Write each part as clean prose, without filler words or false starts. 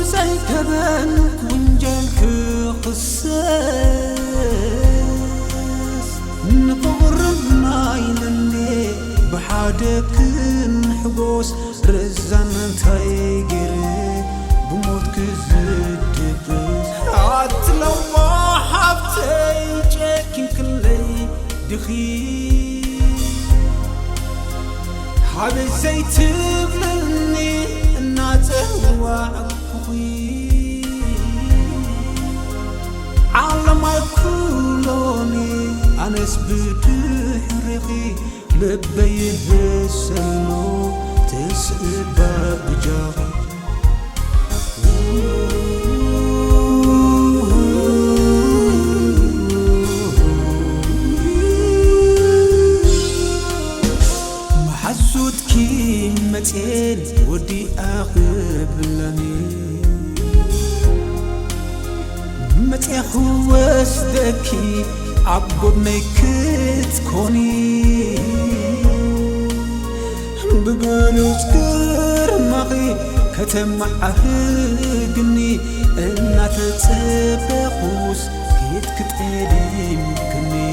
بزي كبن كونجلك قساس نفغر مايلني بحادك نحبوس رزان تايجري بموتك زدبس عتلو حبتي جاكين كلي دخي حبي زي تبلني الناته وعقوي عالم كلوني أنا سبتح رخي لبيه السلو تسقب بجاغي متين ودي أخبلني متين خوش دكي عبود نيكت كوني بقولوش كرمغي كتم عهدني إنا تتبخوس كيت كتقلي مكني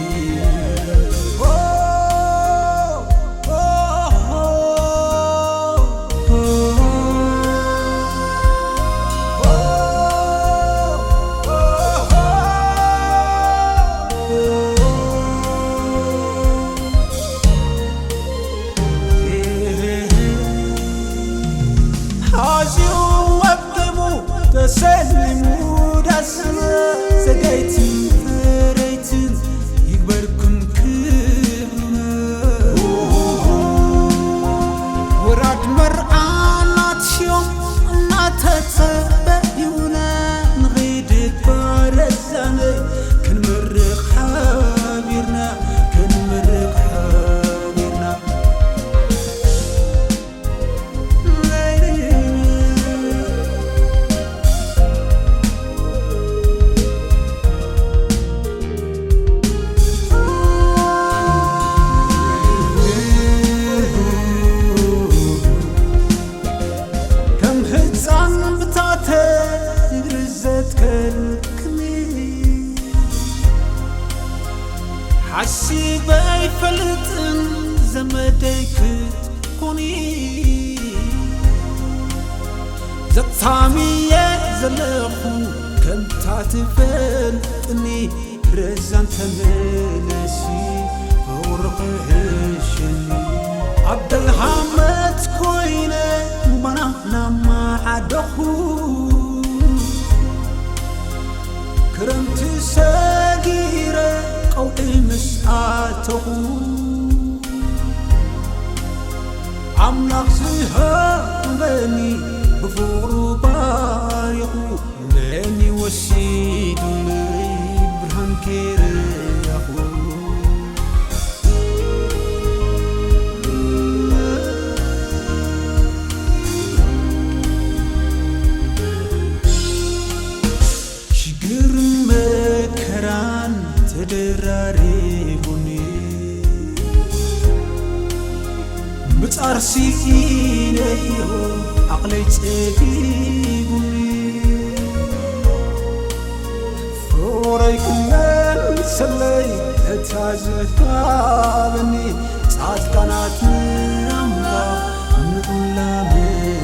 تسلموا دسنا سقيتن فريتن يكبركم كلنا وراد مرآنات يوم ناتتبعيونا نغيد بارزاني كنمرق حابيرنا كنمرق حابيرنا حسيب أي فلتن زمديك تكوني زطامي زلخو كنت تعتفلتني رزان تملسي ورقهشني عبد الحمد كوينة مبانا نما عدخو كرمت ساقيرة قوي مسعاته عملاق زهاني بفورو باريخو لاني وسيد لي برهان كيريخو شجر مكران تدراريبوني بتعرسي إليه عقلي تقيبوني فوري كمان سلي تازفابني ساعت قنات نعمة نقولا مني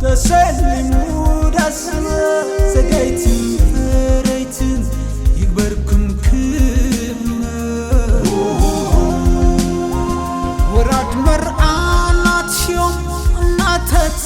تسلموا دسنا سقيتن فريتن يكبركم كلنا وراد مرآنات يوم ناتت